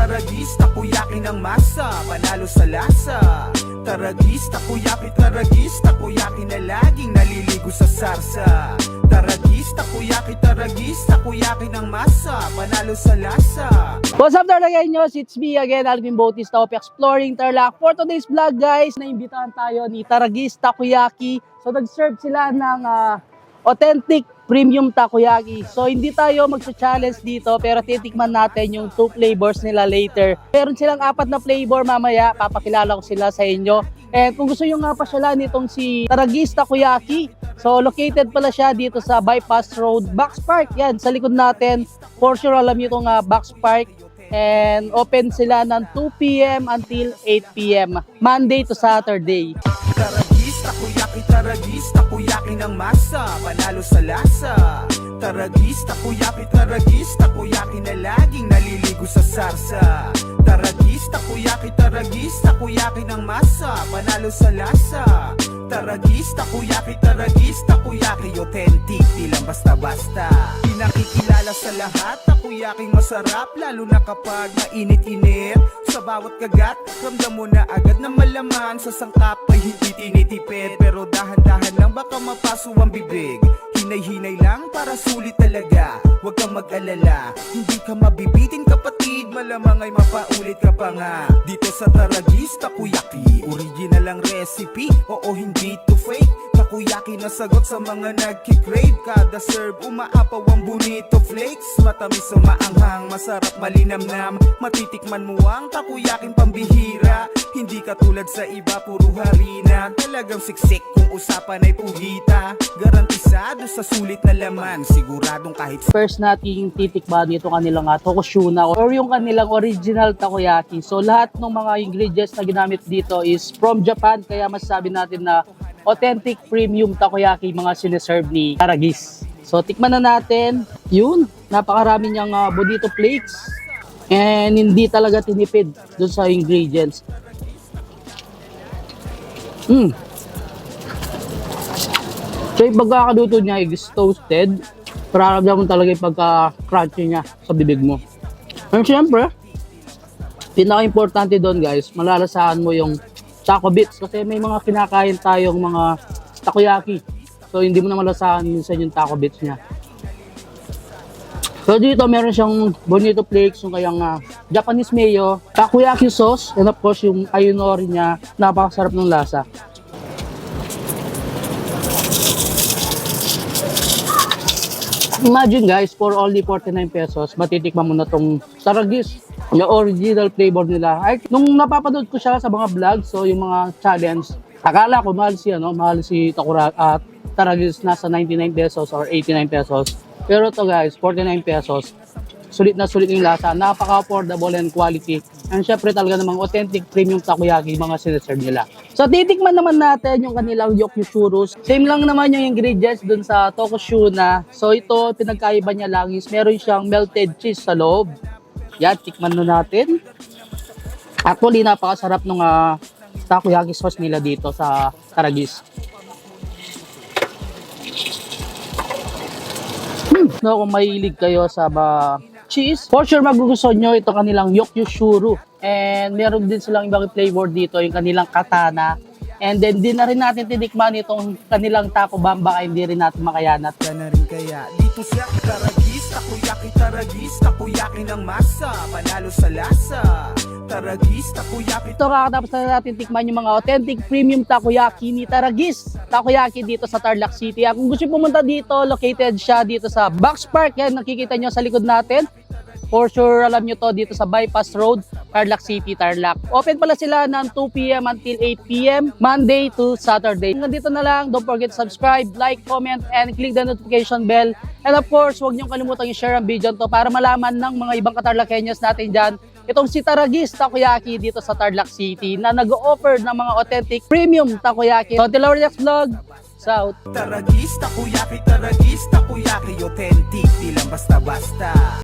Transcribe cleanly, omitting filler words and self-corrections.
Taragis, takoyaki ng masa, panalo sa lasa. Taragis, takoyaki na laging naliligo sa sarsa. Taragis, takoyaki ng masa, panalo sa lasa. What's up Tarlakeños? It's me again, Alvin Bautista of Exploring Tarlac. For today's vlog guys, naimbitahan tayo ni Taragis Takoyaki. So nag-serve sila ng authentic premium takoyaki. So hindi tayo magsa-challenge dito pero titikman natin yung 2 flavors nila later. Meron silang 4 na flavor mamaya, papakilala ko sila sa inyo. And kung gusto nyo nga pasyalan itong si Taragis Takoyaki, so located pala siya dito sa Bypass Road, Box Park. Yan, sa likod natin. For sure alam nyo itong Box Park. And open sila ng 2 p.m. until 8 p.m. Monday to Saturday. Taragis, takoyaki ng masa, panalo sa lasa. Taragis, takoyaki na laging naliligo sa sarsa. Taragis, takoyaki ng masa, panalo sa lasa. Taragis, takoyaki, authentic, di lang basta-basta. Pinakikilala sa lahat, takoyaking masarap, lalo na kapag mainit-init. Sa bawat kagat, ramdam mo na agad na malaman. Sa sangkap ay hindi tinitipid, pero dahan-dahan lang baka mapaso ang bibig. Hinay-hinay lang para sulit talaga. Huwag kang mag-alala, hindi ka mabibitin kapatid. Malamang ay mapaulit ka pa nga. Dito sa Taragis Takoyaki, original ang recipe, oo hindi to fake. Takoyaki na sagot sa mga nagkikrave. Kada serve umaapaw ang bonito flakes. Matamis o maanghang, masarap malinamnam. Matitikman mo ang takoyaking pambihira. Hindi katulad sa iba, puro harina. Talagang siksik kung usapan ay puhita. Garantisado sa sulit na laman, siguradong kahit First nating titikman dito kanilang tokoshuna or yung kanilang original takoyaki. So lahat ng mga ingredients na ginamit dito is from Japan, kaya masasabi natin na authentic premium takoyaki mga sineserve ni Taragis. So tikman na natin. Yun, napakarami niyang bonito flakes and hindi talaga tinipid dun sa ingredients. So yung pagkakaluto niya is toasted. Pararamdaman mo talaga yung pagka-crunchy niya sa bibig mo. And syempre, pinaka-importante doon guys, malalasahan mo yung taco bits. Kasi may mga kinakain tayong mga takoyaki. So hindi mo na malasahan minsan yung taco bits niya. So dito meron siyang bonito flakes, yung kayang Japanese mayo, takoyaki sauce, and of course yung ayunori niya, napakasarap ng lasa. Imagine guys, for only 49 pesos, matitikman mo na tong Taragis, yung original flavor nila. Ay, nung napapanood ko siya sa mga vlog, so yung mga challenge, akala ko mahal si Taragis nasa 99 pesos or 89 pesos. Pero to guys, 49 pesos. Sulit na sulit yung lasa, napaka-affordable and quality. And syempre talaga namang authentic premium takoyaki mga sineserve nila. So titikman naman natin yung kanilang Yokyushurus. Same lang naman yung ingredients dun sa tokoshuna. So ito, pinagkaiba niya lang is meron siyang melted cheese sa loob. Yan, tikman na natin. Actually, napakasarap ng takoyaki sauce nila dito sa Taragis. No, kung mahilig kayo sa cheese, for sure magugustuhan nyo ito kanilang Yokyushuru. And meron din silang ibang flavor dito, yung kanilang katana. And then din na rin natin tinikman itong kanilang taco bamba, kaya hindi rin natin makayanat. ka na rin kaya dito sa Taragis takoyaki ng masa, panalo sa lasa. Taragis, takoyaki. Ito kakatapos na natin tikman yung mga authentic premium takoyaki ni Taragis Takoyaki dito sa Tarlac City. Kung gusto pumunta dito, located siya dito sa Box Park. Yan, nakikita nyo sa likod natin. For sure, alam nyo to dito sa Bypass Road, Tarlac City, Tarlac. Open pala sila ng 2 p.m. until 8 p.m. Monday to Saturday. Hanggang dito na lang. Don't forget to subscribe, like, comment, and click the notification bell. And of course, huwag nyo kalimutang i-share ang video to para malaman ng mga ibang katarlakenyos natin dyan itong si Taragis Takoyaki dito sa Tarlac City na nag-o-offer ng mga authentic premium takoyaki. So, until our next vlog, South. Taragis, takoyaki, authentic, di lang basta-basta.